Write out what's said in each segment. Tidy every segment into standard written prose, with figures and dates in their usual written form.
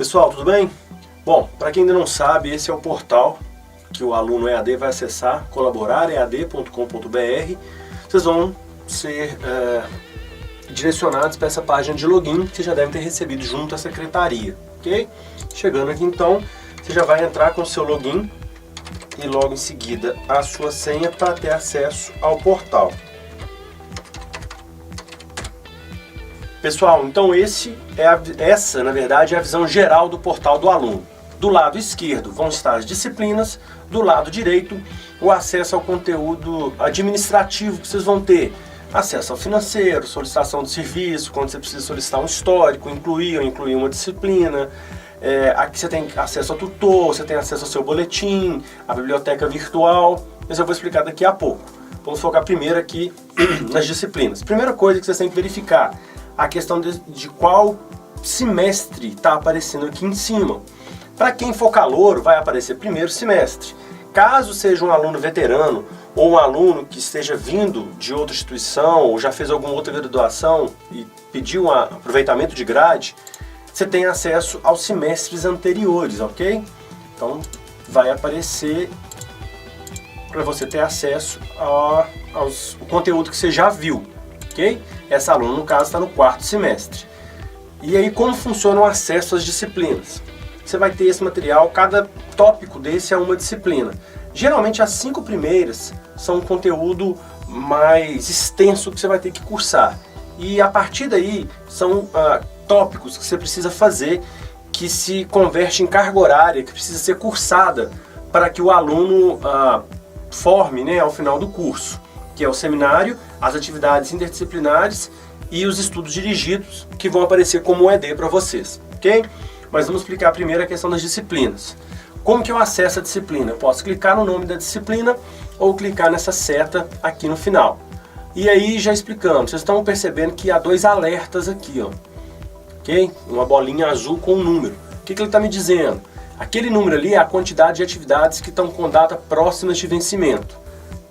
Pessoal, tudo bem? Bom, para quem ainda não sabe, esse é o portal que o aluno EAD vai acessar, colaboraread.com.br. Vocês vão ser direcionados para essa página de login que vocês já devem ter recebido junto à secretaria, ok? Chegando aqui então, você já vai entrar com o seu login e logo em seguida a sua senha para ter acesso ao portal. Pessoal, então essa na verdade é a visão geral do portal do aluno. Do lado esquerdo vão estar as disciplinas, do lado direito o acesso ao conteúdo administrativo que vocês vão ter. Acesso ao financeiro, solicitação de serviço, quando você precisa solicitar um histórico, incluir ou incluir uma disciplina. Aqui você tem acesso ao tutor, você tem acesso ao seu boletim, à biblioteca virtual, mas eu vou explicar daqui a pouco. Vamos focar primeiro aqui nas disciplinas. Primeira coisa que vocês têm que verificar, a questão de qual semestre está aparecendo aqui em cima. Para quem for calouro, vai aparecer primeiro semestre. Caso seja um aluno veterano ou um aluno que esteja vindo de outra instituição ou já fez alguma outra graduação e pediu um aproveitamento de grade, você tem acesso aos semestres anteriores, ok? Então vai aparecer para você ter acesso ao conteúdo que você já viu, ok? Essa aluna, no caso, está no quarto semestre. E aí, como funciona o acesso às disciplinas? Você vai ter esse material, cada tópico desse é uma disciplina. Geralmente as 5 primeiras são um conteúdo mais extenso que você vai ter que cursar. E a partir daí são tópicos que você precisa fazer que se converte em carga horária, que precisa ser cursada para que o aluno forme, né, ao final do curso, que é o seminário, as atividades interdisciplinares e os estudos dirigidos que vão aparecer como ED para vocês, ok? Mas vamos explicar primeiro a questão das disciplinas. Como que eu acesso a disciplina? Eu posso clicar no nome da disciplina ou clicar nessa seta aqui no final. E aí já explicando, vocês estão percebendo que há 2 alertas aqui, ó, ok? Uma bolinha azul com um número. O que ele está me dizendo? Aquele número ali é a quantidade de atividades que estão com data próximas de vencimento.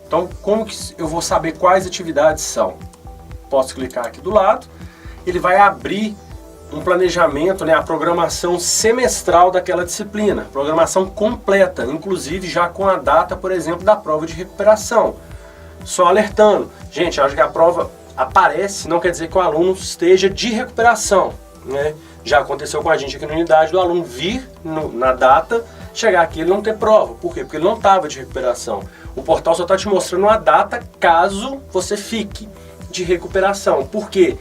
Então, como que eu vou saber quais atividades são? Posso clicar aqui do lado, ele vai abrir um planejamento, né, a programação semestral daquela disciplina, programação completa, inclusive já com a data, por exemplo, da prova de recuperação. Só alertando, gente, acho que a prova aparece, não quer dizer que o aluno esteja de recuperação, né? Já aconteceu com a gente aqui na unidade do aluno vir na data, chegar aqui e ele não ter prova. Por quê? Porque ele não estava de recuperação. O portal só está te mostrando a data caso você fique de recuperação. Por quê?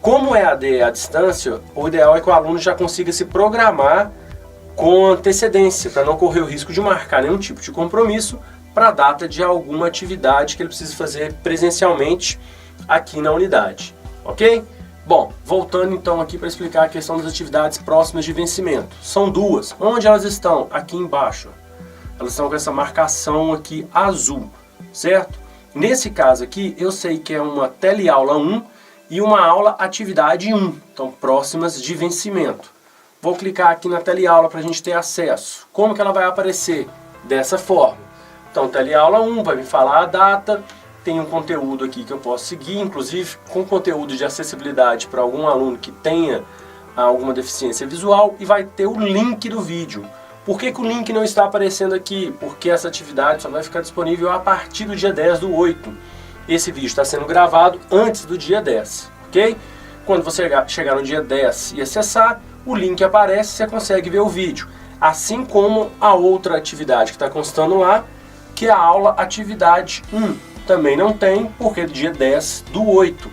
Como é AD à distância, o ideal é que o aluno já consiga se programar com antecedência, para não correr o risco de marcar nenhum tipo de compromisso para a data de alguma atividade que ele precise fazer presencialmente aqui na unidade, ok? Bom, voltando então aqui para explicar a questão das atividades próximas de vencimento. São 2. Onde elas estão? Aqui embaixo. Elas estão com essa marcação aqui azul, certo? Nesse caso aqui, eu sei que é uma teleaula 1 e uma aula atividade 1, então próximas de vencimento. Vou clicar aqui na teleaula para a gente ter acesso. Como que ela vai aparecer? Dessa forma. Então, teleaula 1 vai me falar a data, tem um conteúdo aqui que eu posso seguir, inclusive com conteúdo de acessibilidade para algum aluno que tenha alguma deficiência visual, e vai ter o link do vídeo. Por que o link não está aparecendo aqui? Porque essa atividade só vai ficar disponível a partir do dia 10/8. Esse vídeo está sendo gravado antes do dia 10, ok? Quando você chegar no dia 10 e acessar, o link aparece, você consegue ver o vídeo. Assim como a outra atividade que está constando lá, que é a aula atividade 1. Também não tem, porque é do dia 10/8.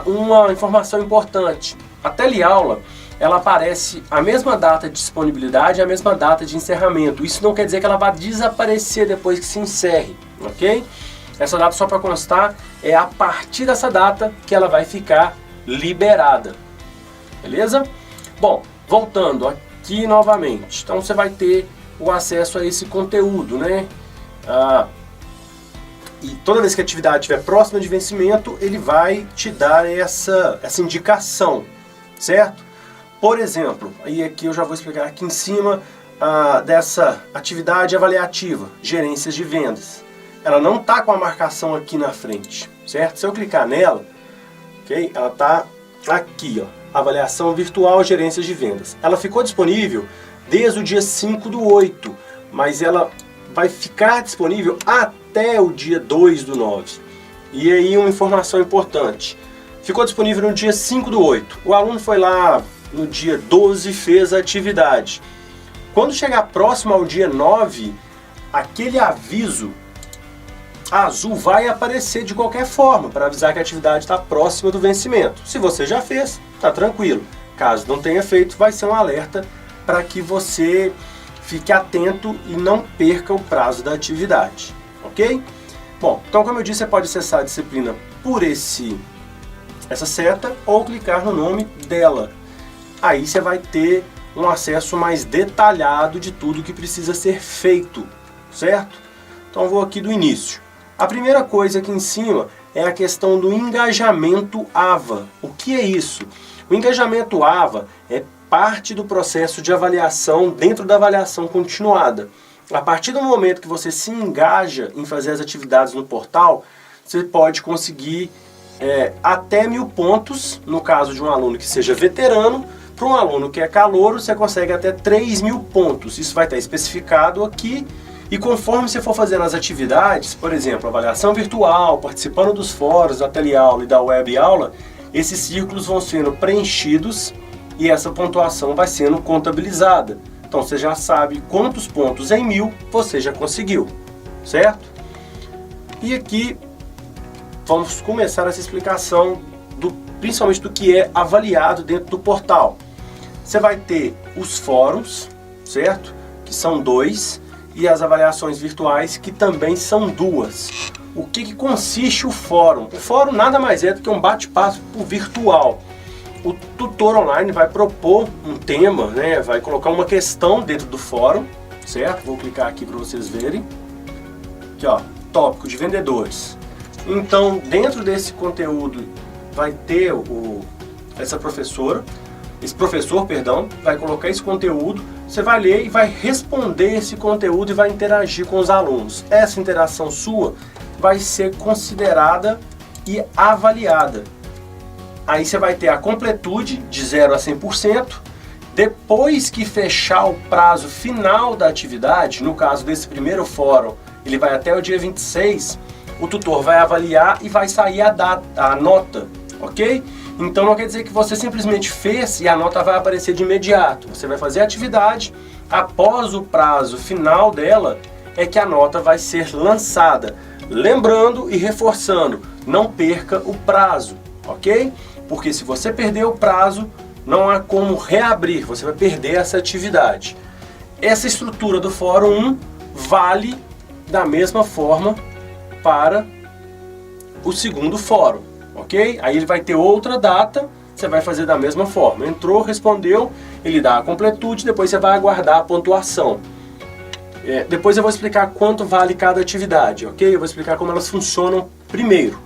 Uma informação importante, a teleaula, ela aparece a mesma data de disponibilidade e a mesma data de encerramento. Isso não quer dizer que ela vai desaparecer depois que se encerre, ok? Essa data, só para constar, é a partir dessa data que ela vai ficar liberada, beleza? Bom, voltando aqui novamente, então você vai ter o acesso a esse conteúdo, né? E toda vez que a atividade estiver próxima de vencimento, ele vai te dar essa indicação, certo? Por exemplo, aí aqui eu já vou explicar aqui em cima dessa atividade avaliativa, gerências de vendas. Ela não está com a marcação aqui na frente, certo? Se eu clicar nela, ok? Ela está aqui, ó, avaliação virtual gerências de vendas. Ela ficou disponível desde o dia 5/8, mas ela vai ficar disponível até o dia 2/9. E aí uma informação importante, ficou disponível no dia 5/8, o aluno foi lá no dia 12 e fez a atividade. Quando chegar próximo ao dia 9, aquele aviso azul vai aparecer de qualquer forma, para avisar que a atividade está próxima do vencimento. Se você já fez, está tranquilo. Caso não tenha feito, vai ser um alerta para que você fique atento e não perca o prazo da atividade, ok? Bom, então como eu disse, você pode acessar a disciplina por essa seta ou clicar no nome dela. Aí você vai ter um acesso mais detalhado de tudo que precisa ser feito, certo? Então eu vou aqui do início. A primeira coisa aqui em cima é a questão do engajamento AVA. O que é isso? O engajamento AVA é parte do processo de avaliação dentro da avaliação continuada. A partir do momento que você se engaja em fazer as atividades no portal, você pode conseguir até 1000 pontos, no caso de um aluno que seja veterano. Para um aluno que é calouro, você consegue até 3000 pontos. Isso vai estar especificado aqui. E conforme você for fazendo as atividades, por exemplo, avaliação virtual, participando dos fóruns, da teleaula e da web aula, esses círculos vão sendo preenchidos e essa pontuação vai sendo contabilizada. Então você já sabe quantos pontos em 1000 você já conseguiu, certo? E aqui vamos começar essa explicação principalmente do que é avaliado dentro do portal. Você vai ter os fóruns, certo? Que são 2, e as avaliações virtuais, que também são 2. O que consiste o fórum? O fórum nada mais é do que um bate-papo virtual. O tutor online vai propor um tema, né? Vai colocar uma questão dentro do fórum, certo? Vou clicar aqui para vocês verem. Aqui, ó, tópico de vendedores. Então, dentro desse conteúdo vai ter esse professor, vai colocar esse conteúdo, você vai ler e vai responder esse conteúdo e vai interagir com os alunos. Essa interação sua vai ser considerada e avaliada. Aí você vai ter a completude de 0 a 100%. Depois que fechar o prazo final da atividade, no caso desse primeiro fórum, ele vai até o dia 26, o tutor vai avaliar e vai sair a nota, ok? Então não quer dizer que você simplesmente fez e a nota vai aparecer de imediato. Você vai fazer a atividade, após o prazo final dela, é que a nota vai ser lançada. Lembrando e reforçando, não perca o prazo, ok? Porque se você perder o prazo, não há como reabrir, você vai perder essa atividade. Essa estrutura do Fórum 1 vale da mesma forma para o segundo fórum, ok? Aí ele vai ter outra data, você vai fazer da mesma forma. Entrou, respondeu, ele dá a completude, depois você vai aguardar a pontuação. Depois eu vou explicar quanto vale cada atividade, ok? Eu vou explicar como elas funcionam primeiro.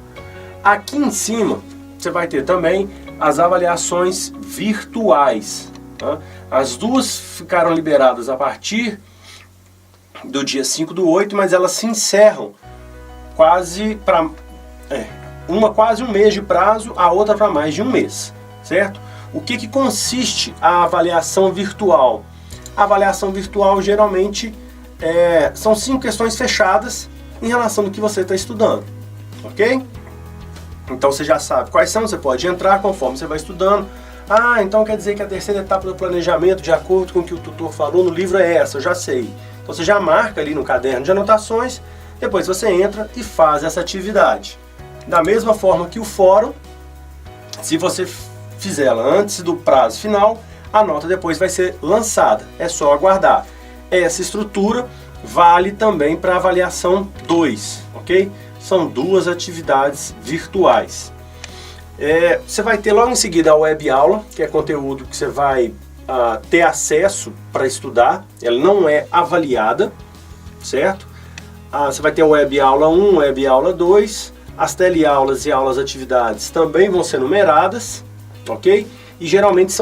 Aqui em cima, você vai ter também as avaliações virtuais. Tá? As duas ficaram liberadas a partir do dia 5/8, mas elas se encerram quase quase um mês de prazo, a outra para mais de um mês, certo? O que consiste a avaliação virtual? A avaliação virtual geralmente são 5 questões fechadas em relação ao que você está estudando, ok? Então você já sabe quais são, você pode entrar conforme você vai estudando. Ah, então quer dizer que a terceira etapa do planejamento, de acordo com o que o tutor falou no livro, é essa, eu já sei. Então você já marca ali no caderno de anotações, depois você entra e faz essa atividade. Da mesma forma que o fórum, se você fizer ela antes do prazo final, a nota depois vai ser lançada, é só aguardar. Essa estrutura vale também para a avaliação 2, ok? São 2 atividades virtuais. Você vai ter logo em seguida a web aula, que é conteúdo que você vai ter acesso para estudar, ela não é avaliada, certo? Você vai ter a web aula 1, web aula 2, as teleaulas e aulas atividades também vão ser numeradas, ok? E geralmente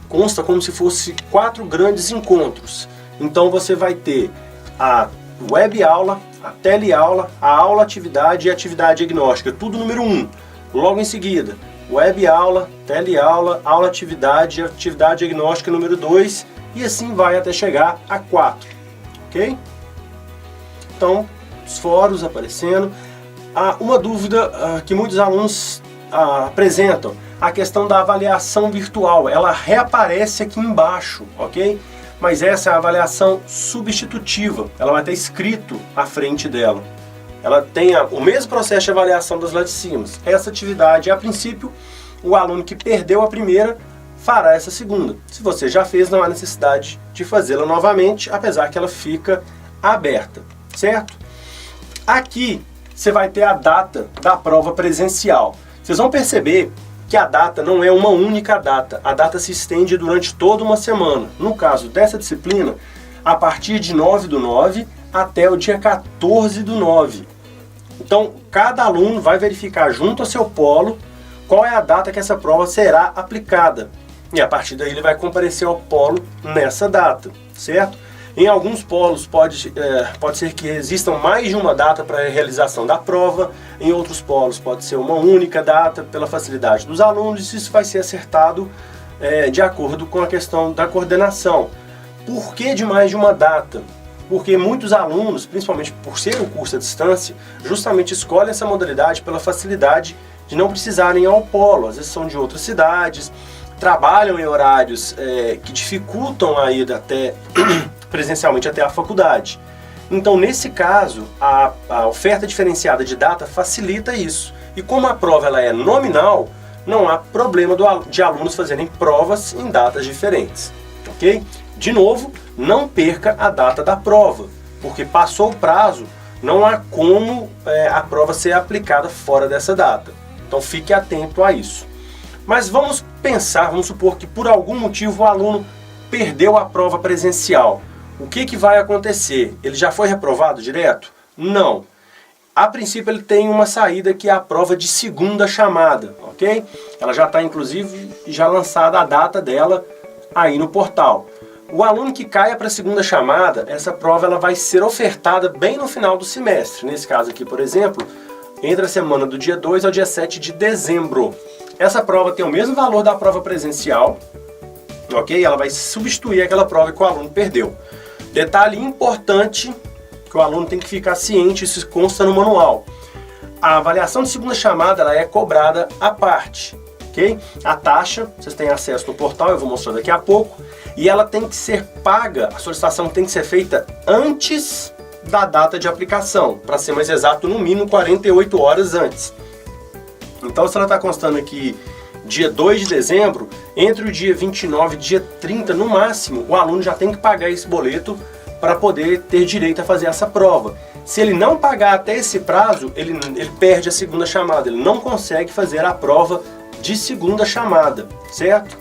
consta como se fosse 4 grandes encontros. Então você vai ter a web aula, a teleaula, a aula atividade e a atividade diagnóstica, tudo número 1. Logo em seguida, web aula, teleaula, aula atividade, atividade diagnóstica número 2 e assim vai até chegar a 4, ok? Então, os fóruns aparecendo. Uma dúvida que muitos alunos apresentam, a questão da avaliação virtual, ela reaparece aqui embaixo, ok? Mas essa é a avaliação substitutiva, ela vai estar escrito à frente dela. Ela tem o mesmo processo de avaliação das lá de cima. Essa atividade, a princípio, o aluno que perdeu a primeira fará essa segunda. Se você já fez, não há necessidade de fazê-la novamente, apesar que ela fica aberta, certo? Aqui você vai ter a data da prova presencial. Vocês vão perceber que a data não é uma única data. A data se estende durante toda uma semana. No caso dessa disciplina, a partir de 9/9 até o dia 14/9. Então, cada aluno vai verificar junto ao seu polo qual é a data que essa prova será aplicada. E a partir daí ele vai comparecer ao polo nessa data, certo? Em alguns polos pode ser que existam mais de uma data para a realização da prova, em outros polos pode ser uma única data pela facilidade dos alunos, isso vai ser acertado de acordo com a questão da coordenação. Por que de mais de uma data? Porque muitos alunos, principalmente por ser o curso à distância, justamente escolhem essa modalidade pela facilidade de não precisarem ir ao polo, às vezes são de outras cidades, trabalham em horários que dificultam a ida até presencialmente até a faculdade. Então, nesse caso, a oferta diferenciada de data facilita isso. E como a prova ela é nominal, não há problema de alunos fazerem provas em datas diferentes, ok? De novo, não perca a data da prova, porque passou o prazo, não há como a prova ser aplicada fora dessa data. Então, fique atento a isso. Mas vamos supor que por algum motivo o aluno perdeu a prova presencial. O que vai acontecer? Ele já foi reprovado direto? Não. A princípio ele tem uma saída que é a prova de segunda chamada, ok? Ela já está inclusive já lançada a data dela aí no portal. O aluno que caia para a segunda chamada, essa prova ela vai ser ofertada bem no final do semestre. Nesse caso aqui, por exemplo, entre a semana do dia 2 ao dia 7 de dezembro. Essa prova tem o mesmo valor da prova presencial, ok? Ela vai substituir aquela prova que o aluno perdeu. Detalhe importante que o aluno tem que ficar ciente, isso consta no manual. A avaliação de segunda chamada ela é cobrada à parte, ok? A taxa, vocês têm acesso no portal, eu vou mostrar daqui a pouco, e ela tem que ser paga, a solicitação tem que ser feita antes da data de aplicação, para ser mais exato, no mínimo 48 horas antes. Então, se ela está constando aqui dia 2 de dezembro, entre o dia 29 e dia 30, no máximo, o aluno já tem que pagar esse boleto para poder ter direito a fazer essa prova. Se ele não pagar até esse prazo, ele perde a segunda chamada, ele não consegue fazer a prova de segunda chamada, certo?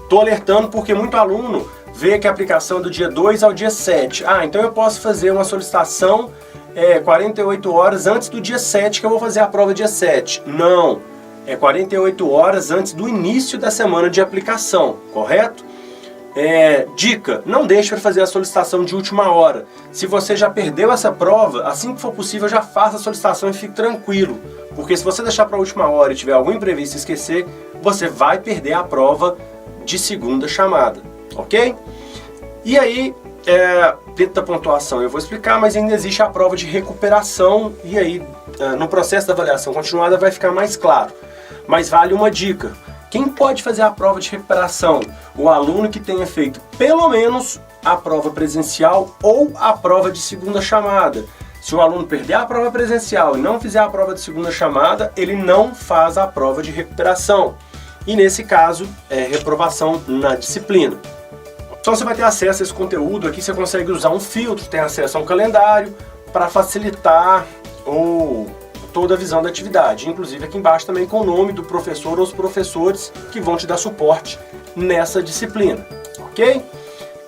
Estou alertando porque muito aluno vê que a aplicação é do dia 2 ao dia 7. Então eu posso fazer uma solicitação 48 horas antes do dia 7, que eu vou fazer a prova dia 7. Não, é 48 horas antes do início da semana de aplicação, correto? Dica, não deixe para fazer a solicitação de última hora. Se você já perdeu essa prova, assim que for possível já faça a solicitação e fique tranquilo. Porque se você deixar para a última hora e tiver algum imprevisto e esquecer, você vai perder a prova de segunda chamada, ok? E aí, dentro da pontuação eu vou explicar, mas ainda existe a prova de recuperação e aí no processo da avaliação continuada vai ficar mais claro. Mas vale uma dica. Quem pode fazer a prova de recuperação? O aluno que tenha feito pelo menos a prova presencial ou a prova de segunda chamada. Se o aluno perder a prova presencial e não fizer a prova de segunda chamada, ele não faz a prova de recuperação. E nesse caso, é reprovação na disciplina. Então você vai ter acesso a esse conteúdo aqui, você consegue usar um filtro, tem acesso a um calendário para facilitar toda a visão da atividade. Inclusive aqui embaixo também com o nome do professor ou os professores que vão te dar suporte nessa disciplina, ok?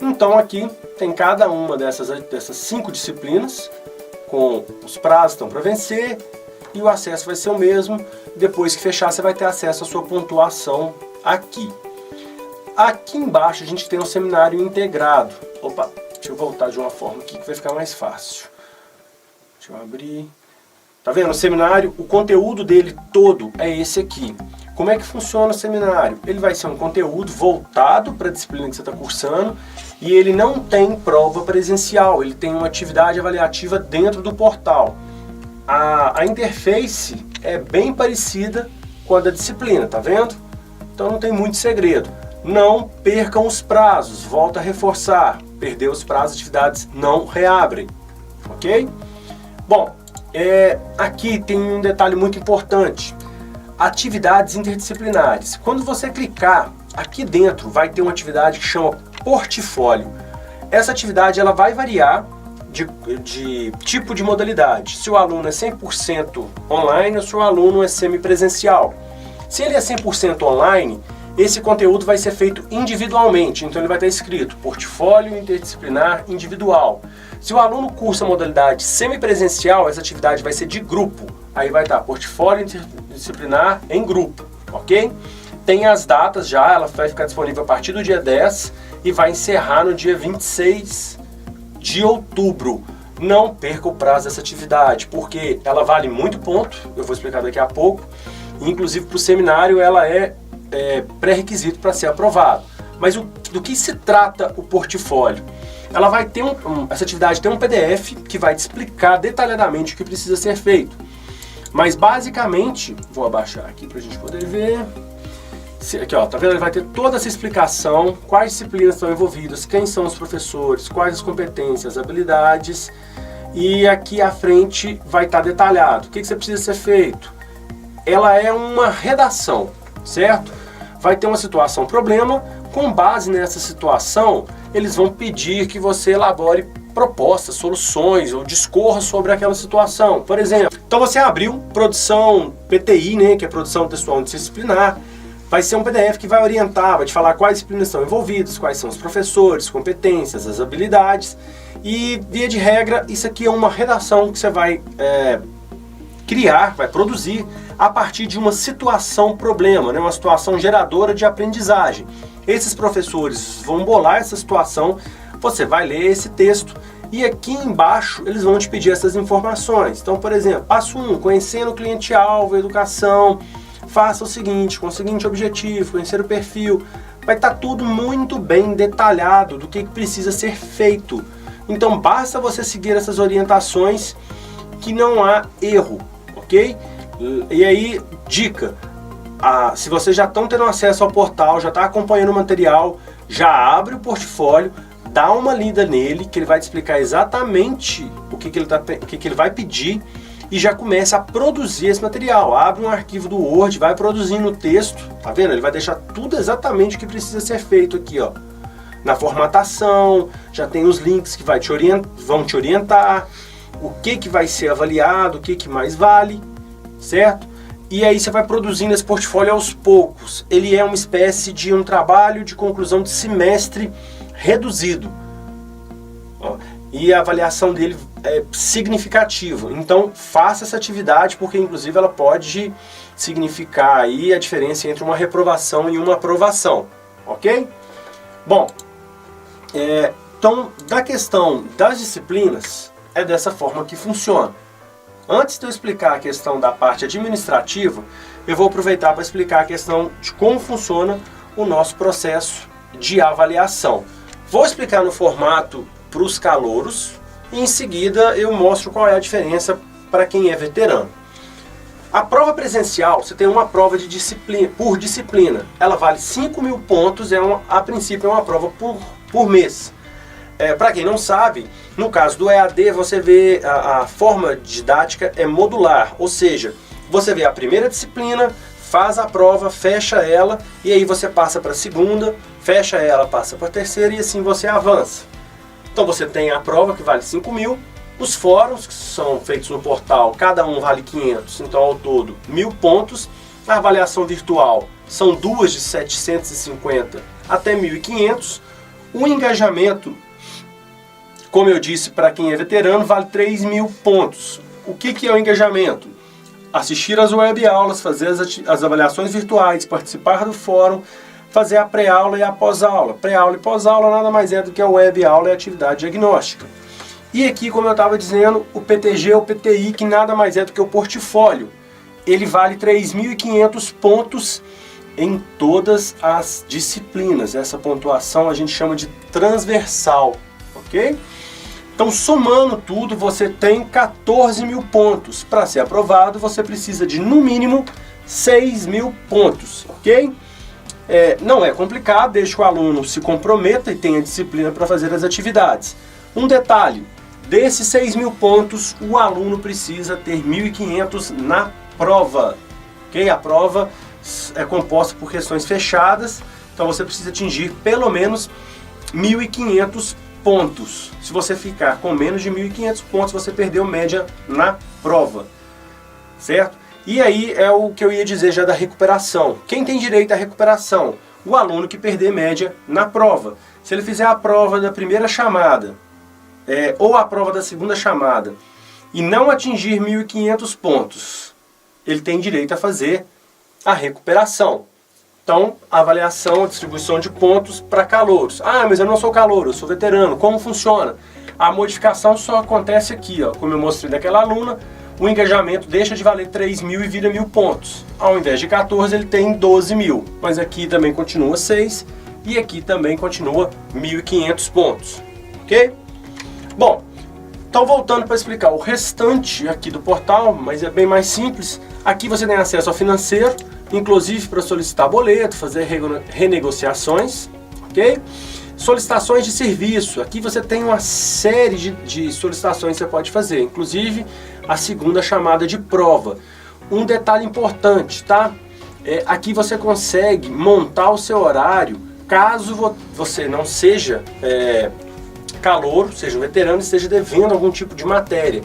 Então aqui tem cada uma dessas 5 disciplinas, com os prazos estão para vencer e o acesso vai ser o mesmo. Depois que fechar você vai ter acesso à sua pontuação aqui. Aqui embaixo a gente tem um seminário integrado. Opa, deixa eu voltar de uma forma aqui que vai ficar mais fácil. Deixa eu abrir. Tá vendo? O seminário, o conteúdo dele todo é esse aqui. Como é que funciona o seminário? Ele vai ser um conteúdo voltado para a disciplina que você está cursando e ele não tem prova presencial, ele tem uma atividade avaliativa dentro do portal. A interface é bem parecida com a da disciplina, tá vendo? Então não tem muito segredo. Não percam os prazos, volto a reforçar, perder os prazos, atividades não reabrem, ok? Bom, aqui tem um detalhe muito importante. Atividades interdisciplinares. Quando você clicar aqui dentro, vai ter uma atividade que chama portfólio. Essa atividade ela vai variar de tipo de modalidade. Se o aluno é 100% online ou se o aluno é semipresencial. Se ele é 100% online, esse conteúdo vai ser feito individualmente. Então ele vai estar escrito portfólio interdisciplinar individual. Se o aluno cursa a modalidade semipresencial, essa atividade vai ser de grupo. Aí vai estar portfólio interdisciplinar em grupo, ok? Tem as datas já, ela vai ficar disponível a partir do dia 10 e vai encerrar no dia 26 de outubro. Não perca o prazo dessa atividade, porque ela vale muito ponto, eu vou explicar daqui a pouco. Inclusive para o seminário ela é pré-requisito para ser aprovado. Mas do que se trata o portfólio? Ela vai ter essa atividade tem um PDF que vai te explicar detalhadamente o que precisa ser feito. Mas basicamente, vou abaixar aqui para a gente poder ver. Aqui, ó, tá vendo? Ele vai ter toda essa explicação, quais disciplinas estão envolvidas, quem são os professores, quais as competências, habilidades. E aqui à frente vai estar detalhado o que você precisa ser feito. Ela é uma redação, certo? Vai ter uma situação, problema. Com base nessa situação, eles vão pedir que você elabore propostas, soluções ou discorra sobre aquela situação. Por exemplo, então você abriu produção PTI, né, que é produção textual interdisciplinar. Vai ser um PDF que vai orientar, vai te falar quais disciplinas estão envolvidas, quais são os professores, competências, as habilidades. E, via de regra, isso aqui é uma redação que você vai criar, vai produzir a partir de uma situação problema, né? Uma situação geradora de aprendizagem. Esses professores vão bolar essa situação, você vai ler esse texto e aqui embaixo eles vão te pedir essas informações. Então, por exemplo, passo 1, conhecendo o cliente-alvo, educação, faça o seguinte, com o seguinte objetivo, conhecer o perfil. Vai estar tudo muito bem detalhado do que precisa ser feito. Então basta você seguir essas orientações que não há erro, ok? E aí, dica, se vocês já estão tendo acesso ao portal, já está acompanhando o material, já abre o portfólio, dá uma lida nele, que ele vai te explicar exatamente o que ele vai pedir e já começa a produzir esse material. Abre um arquivo do Word, vai produzindo o texto, tá vendo? Ele vai deixar tudo exatamente o que precisa ser feito aqui, ó. Na formatação, já tem os links que vão te orientar, o que vai ser avaliado, o que mais vale, certo? E aí você vai produzindo esse portfólio aos poucos. Ele é uma espécie de um trabalho de conclusão de semestre reduzido. Ó, e a avaliação dele é significativa. Então faça essa atividade, porque inclusive ela pode significar aí a diferença entre uma reprovação e uma aprovação, ok? Bom, então da questão das disciplinas é dessa forma que funciona. Antes de eu explicar a questão da parte administrativa, eu vou aproveitar para explicar a questão de como funciona o nosso processo de avaliação. Vou explicar no formato para os calouros e em seguida eu mostro qual é a diferença para quem é veterano. A prova presencial, você tem uma prova de disciplina, por disciplina. Ela vale 5.000 pontos, a princípio é uma prova por mês. Para quem não sabe, no caso do EAD, você vê a forma didática é modular, ou seja, você vê a primeira disciplina, faz a prova, fecha ela, e aí você passa para a segunda, fecha ela, passa para a terceira, e assim você avança. Então você tem a prova que vale 5.000, os fóruns que são feitos no portal, cada um vale 500, então ao todo 1.000 pontos. A avaliação virtual são duas de 750 até 1.500. O engajamento, como eu disse, para quem é veterano, vale 3.000 pontos. O que é o engajamento? Assistir às web-aulas, fazer as avaliações virtuais, participar do fórum, fazer a pré-aula e a pós-aula. Pré-aula e pós-aula nada mais é do que a web-aula e a atividade diagnóstica. E aqui, como eu estava dizendo, o PTG ou PTI, que nada mais é do que o portfólio. ele vale 3.500 pontos em todas as disciplinas. Essa pontuação a gente chama de transversal, ok? Então, somando tudo, você tem 14.000 pontos. Para ser aprovado, você precisa de, no mínimo, 6.000 pontos, ok? Não é complicado, desde que o aluno se comprometa e tenha disciplina para fazer as atividades. Um detalhe, desses 6.000 pontos, o aluno precisa ter 1.500 na prova, ok? A prova é composta por questões fechadas, então você precisa atingir pelo menos 1.500 pontos. Se você ficar com menos de 1.500 pontos, você perdeu média na prova, certo? E aí é o que eu ia dizer já da recuperação. Quem tem direito à recuperação? O aluno que perder média na prova. Se ele fizer a prova da primeira chamada, ou a prova da segunda chamada, e não atingir 1.500 pontos, ele tem direito a fazer a recuperação. Então, a avaliação, a distribuição de pontos para calouros. Ah, mas eu não sou calouro, eu sou veterano. Como funciona? A modificação só acontece aqui, ó, como eu mostrei daquela aluna, o engajamento deixa de valer 3.000 e vira 1.000 pontos. Ao invés de 14, ele tem 12.000. Mas aqui também continua 6 e aqui também continua 1.500 pontos. Ok? Bom, então voltando para explicar o restante aqui do portal, mas é bem mais simples. Aqui você tem acesso ao financeiro, inclusive para solicitar boleto, fazer renegociações, ok? Solicitações de serviço, aqui você tem uma série de solicitações que você pode fazer, inclusive a segunda chamada de prova. Um detalhe importante, tá? Aqui você consegue montar o seu horário, caso você não seja calouro, seja um veterano e esteja devendo algum tipo de matéria.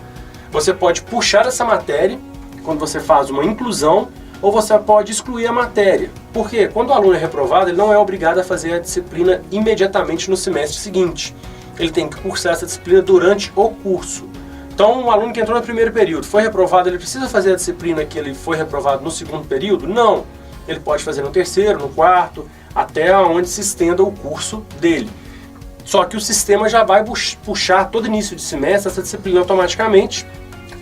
Você pode puxar essa matéria quando você faz uma inclusão, ou você pode excluir a matéria. Porque quando o aluno é reprovado, ele não é obrigado a fazer a disciplina imediatamente no semestre seguinte. Ele tem que cursar essa disciplina durante o curso. Então, um aluno que entrou no primeiro período, foi reprovado, ele precisa fazer a disciplina que ele foi reprovado no segundo período? Não. Ele pode fazer no terceiro, no quarto, até onde se estenda o curso dele. Só que o sistema já vai puxar todo início de semestre essa disciplina automaticamente,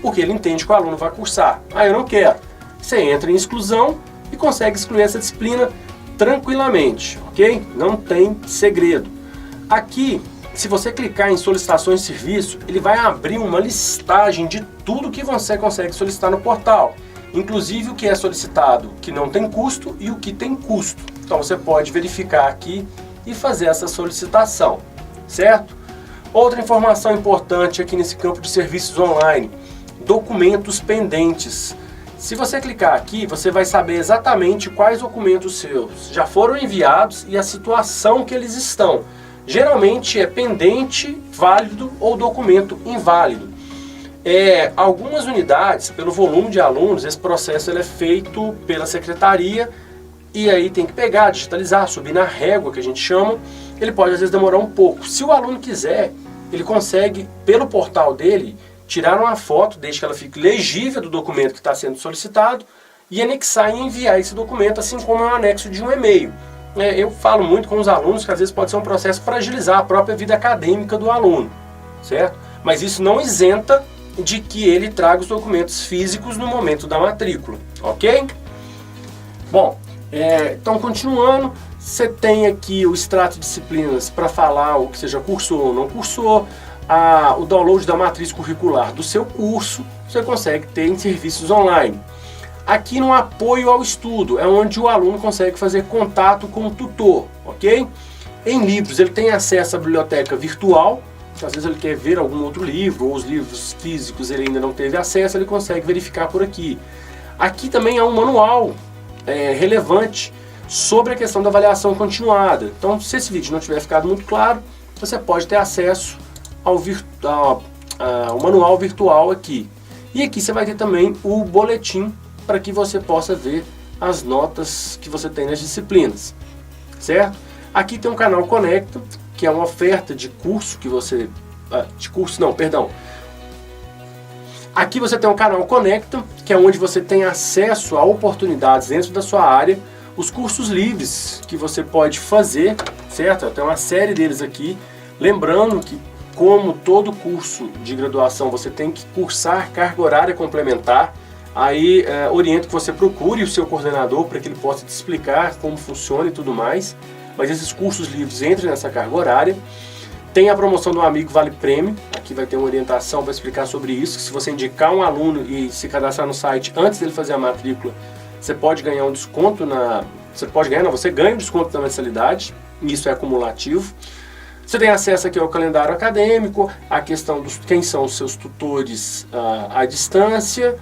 porque ele entende que o aluno vai cursar. Ah, eu não quero. Você entra em exclusão e consegue excluir essa disciplina tranquilamente, ok? Não tem segredo. Aqui, se você clicar em solicitações de serviço, ele vai abrir uma listagem de tudo que você consegue solicitar no portal, inclusive o que é solicitado que não tem custo e o que tem custo. Então você pode verificar aqui e fazer essa solicitação, certo? Outra informação importante aqui nesse campo de serviços online, documentos pendentes. Se você clicar aqui, você vai saber exatamente quais documentos seus já foram enviados e a situação que eles estão. Geralmente é pendente, válido ou documento inválido. Algumas unidades, pelo volume de alunos, esse processo é feito pela secretaria e aí tem que pegar, digitalizar, subir na régua, que a gente chama. Ele pode às vezes demorar um pouco. Se o aluno quiser, ele consegue, pelo portal dele, tirar uma foto, desde que ela fique legível do documento que está sendo solicitado e anexar e enviar esse documento, assim como é um anexo de um e-mail. Eu falo muito com os alunos que às vezes pode ser um processo para agilizar a própria vida acadêmica do aluno, certo? Mas isso não isenta de que ele traga os documentos físicos no momento da matrícula, ok? Bom, então continuando, você tem aqui o extrato de disciplinas para falar o que seja cursou ou não cursou, o download da matriz curricular do seu curso, você consegue ter em serviços online. Aqui no apoio ao estudo, é onde o aluno consegue fazer contato com o tutor, ok? Em livros, ele tem acesso à biblioteca virtual, às vezes ele quer ver algum outro livro, ou os livros físicos ele ainda não teve acesso, ele consegue verificar por aqui. Aqui também há um manual relevante sobre a questão da avaliação continuada. Então, se esse vídeo não tiver ficado muito claro, você pode ter acesso ao manual virtual aqui. E aqui você vai ter também o boletim para que você possa ver as notas que você tem nas disciplinas, certo? Aqui tem um canal Conecta, que é uma oferta de curso que você... Aqui você tem um canal Conecta, que é onde você tem acesso a oportunidades dentro da sua área, os cursos livres que você pode fazer, certo? Tem uma série deles aqui. Lembrando que, como todo curso de graduação, você tem que cursar carga horária complementar. Aí oriento que você procure o seu coordenador para que ele possa te explicar como funciona e tudo mais. Mas esses cursos livres entram nessa carga horária. Tem a promoção do Amigo Vale Prêmio, aqui vai ter uma orientação para explicar sobre isso. Se você indicar um aluno e se cadastrar no site antes dele fazer a matrícula, você pode ganhar um desconto você ganha um desconto na mensalidade, e isso é acumulativo. Você tem acesso aqui ao calendário acadêmico, a questão dos quem são os seus tutores à distância.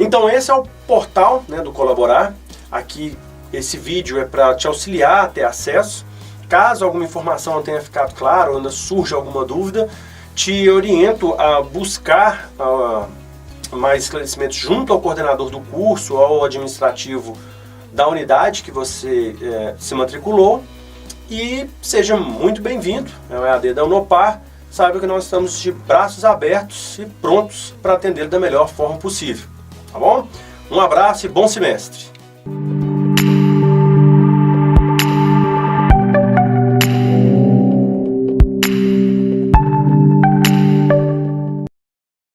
Então esse é o portal, né, do Colaborar. Aqui esse vídeo é para te auxiliar a ter acesso. Caso alguma informação não tenha ficado clara ou ainda surja alguma dúvida, te oriento a buscar mais esclarecimentos junto ao coordenador do curso ou ao administrativo da unidade que você se matriculou. E seja muito bem-vindo ao EAD da Unopar. Saiba que nós estamos de braços abertos e prontos para atender da melhor forma possível. Tá bom? Um abraço e bom semestre!